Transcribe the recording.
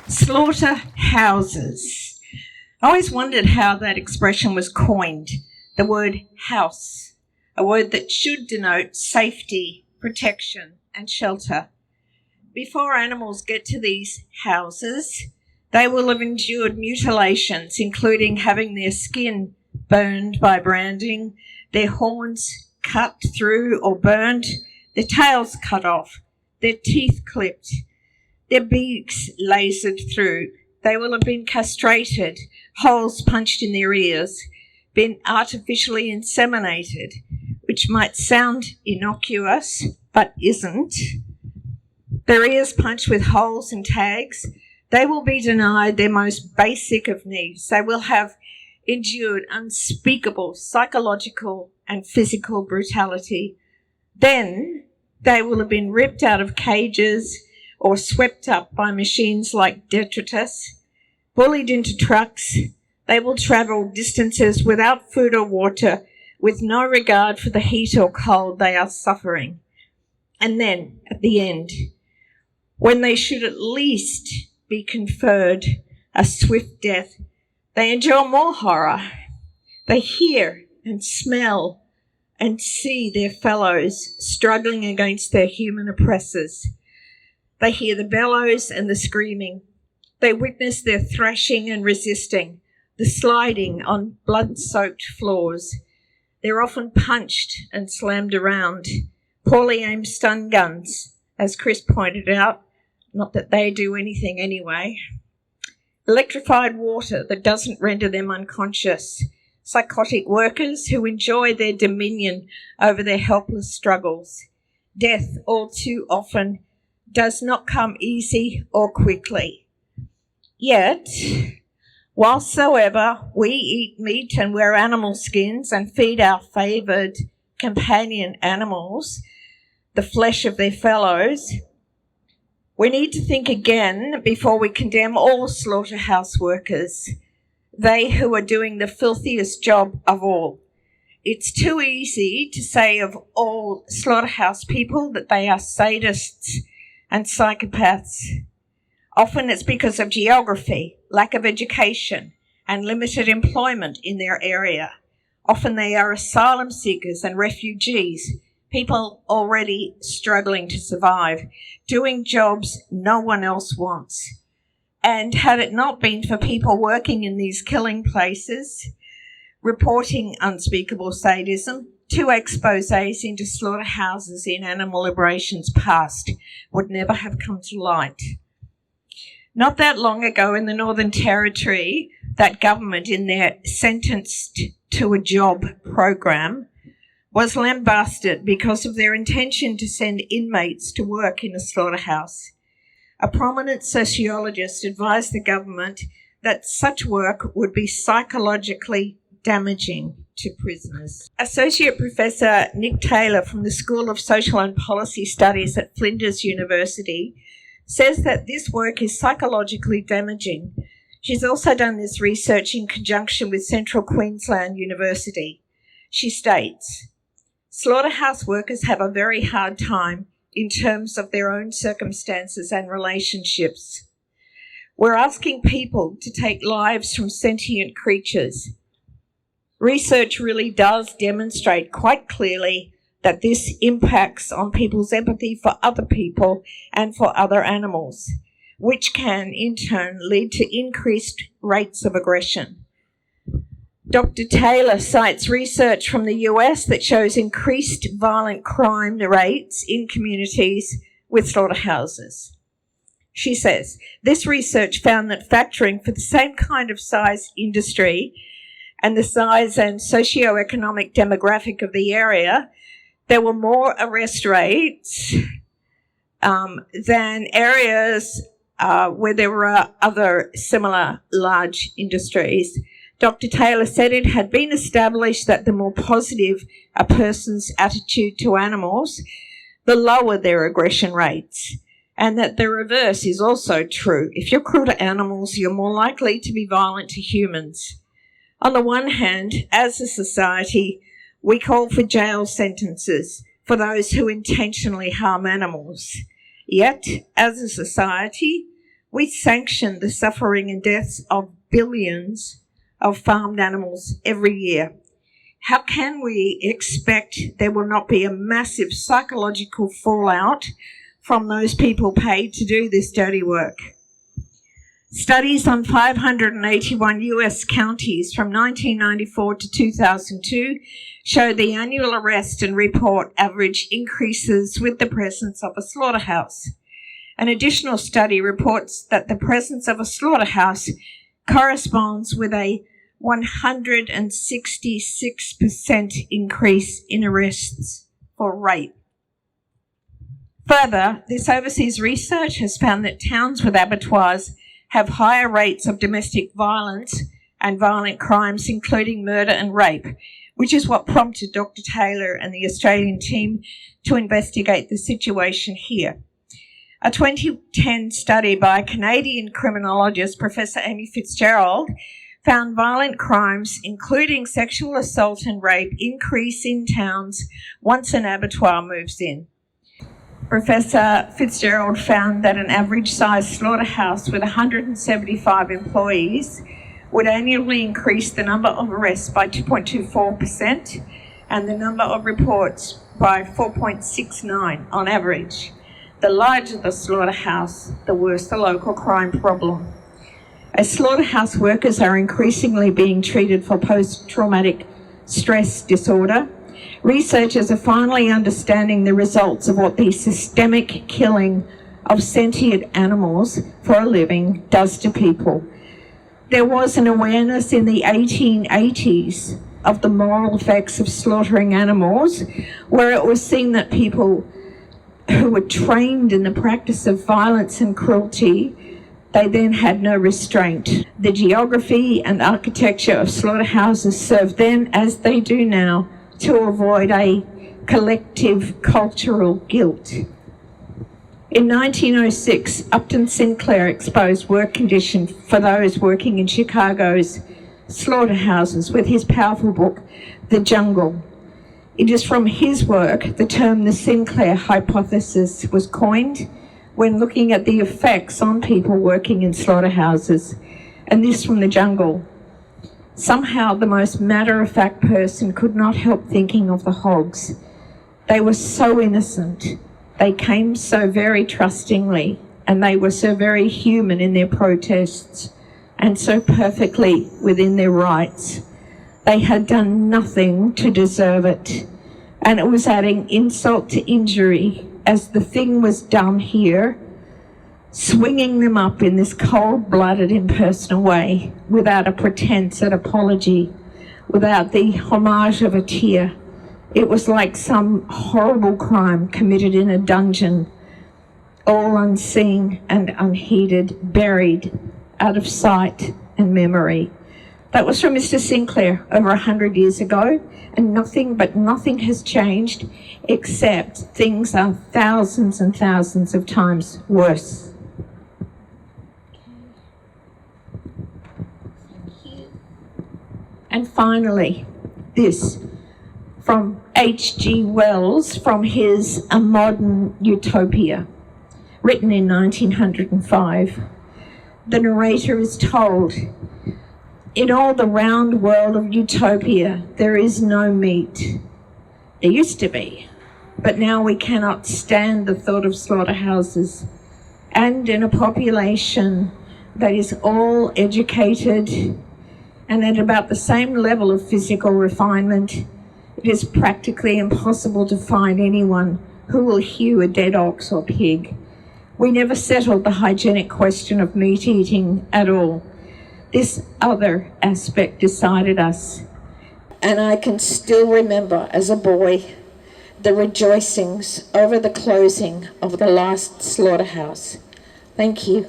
Slaughterhouses. I always wondered how that expression was coined. The word house, a word that should denote safety, protection, and shelter. Before animals get to these houses, they will have endured mutilations, including having their skin burned by branding, their horns cut through or burned, their tails cut off, their teeth clipped, their beaks lasered through. They will have been castrated, holes punched in their ears, been artificially inseminated, which might sound innocuous, but isn't. Their ears punched with holes and tags. They will be denied their most basic of needs. They will have endured unspeakable psychological and physical brutality. Then they will have been ripped out of cages or swept up by machines like detritus, bullied into trucks. They will travel distances without food or water, with no regard for the heat or cold they are suffering. And then, at the end, when they should at least be conferred a swift death, they endure more horror. They hear and smell and see their fellows struggling against their human oppressors. They hear the bellows and the screaming. They witness their thrashing and resisting, the sliding on blood-soaked floors. They're often punched and slammed around. Poorly aimed stun guns, as Chris pointed out, not that they do anything anyway. Electrified water that doesn't render them unconscious. Psychotic workers who enjoy their dominion over their helpless struggles. Death, all too often, does not come easy or quickly. Yet, whilstsoever we eat meat and wear animal skins and feed our favoured companion animals the flesh of their fellows, we need to think again before we condemn all slaughterhouse workers, they who are doing the filthiest job of all. It's too easy to say of all slaughterhouse people that they are sadists and psychopaths. Often it's because of geography, lack of education, and limited employment in their area. Often they are asylum seekers and refugees, people already struggling to survive, doing jobs no one else wants. And had it not been for people working in these killing places, reporting unspeakable sadism, 2 exposés into slaughterhouses in animal liberation's past would never have come to light. Not that long ago in the Northern Territory, that government in their sentenced to a job program was lambasted because of their intention to send inmates to work in a slaughterhouse. A prominent sociologist advised the government that such work would be psychologically damaging to prisoners. Associate Professor Nick Taylor from the School of Social and Policy Studies at Flinders University says that this work is psychologically damaging. She's also done this research in conjunction with Central Queensland University. She states, slaughterhouse workers have a very hard time in terms of their own circumstances and relationships. We're asking people to take lives from sentient creatures. Research really does demonstrate quite clearly that this impacts on people's empathy for other people and for other animals, which can in turn lead to increased rates of aggression. Dr. Taylor cites research from the US that shows increased violent crime rates in communities with slaughterhouses. She says, this research found that factoring for the same kind of size industry and the size and socio-economic demographic of the area, there were more arrest rates than areas where there were other similar large industries. Dr. Taylor said it had been established that the more positive a person's attitude to animals, the lower their aggression rates, and that the reverse is also true. If you're cruel to animals, you're more likely to be violent to humans. On the one hand, as a society, we call for jail sentences for those who intentionally harm animals. Yet, as a society, We sanction the suffering and deaths of billions of farmed animals every year. How can we expect there will not be a massive psychological fallout from those people paid to do this dirty work? Studies on 581 US counties from 1994 to 2002 show the annual arrest and report average increases with the presence of a slaughterhouse. An additional study reports that the presence of a slaughterhouse corresponds with a 166% increase in arrests for rape. Further, this overseas research has found that towns with abattoirs have higher rates of domestic violence and violent crimes, including murder and rape, which is what prompted Dr. Taylor and the Australian team to investigate the situation here. A 2010 study by Canadian criminologist Professor Amy Fitzgerald found violent crimes, including sexual assault and rape, increase in towns once an abattoir moves in. Professor Fitzgerald found that an average-sized slaughterhouse with 175 employees would annually increase the number of arrests by 2.24% and the number of reports by 4.69 on average. The larger the slaughterhouse, the worse the local crime problem. As slaughterhouse workers are increasingly being treated for post-traumatic stress disorder, researchers are finally understanding the results of what the systemic killing of sentient animals for a living does to people. There was an awareness in the 1880s of the moral effects of slaughtering animals, where it was seen that people who were trained in the practice of violence and cruelty, they then had no restraint. The geography and architecture of slaughterhouses served then, as they do now, to avoid a collective cultural guilt. In 1906, Upton Sinclair exposed work conditions for those working in Chicago's slaughterhouses with his powerful book, The Jungle. It is from his work the term the Sinclair hypothesis was coined when looking at the effects on people working in slaughterhouses, and this from The Jungle. Somehow the most matter-of-fact person could not help thinking of the hogs. They were so innocent, they came so very trustingly, and they were so very human in their protests, and so perfectly within their rights. They had done nothing to deserve it, and it was adding insult to injury as the thing was done here, swinging them up in this cold-blooded, impersonal way, without a pretense at apology, without the homage of a tear. It was like some horrible crime committed in a dungeon, all unseen and unheeded, buried out of sight and memory. That was from Mr. Sinclair over 100 years ago, and nothing has changed, except things are thousands and thousands of times worse. And finally, this from H.G. Wells from his A Modern Utopia, written in 1905. The narrator is told, "In all the round world of utopia, there is no meat. There used to be, but now we cannot stand the thought of slaughterhouses. And in a population that is all educated and at about the same level of physical refinement, it is practically impossible to find anyone who will hew a dead ox or pig. We never settled the hygienic question of meat eating at all. This other aspect decided us. And I can still remember as a boy the rejoicings over the closing of the last slaughterhouse." Thank you.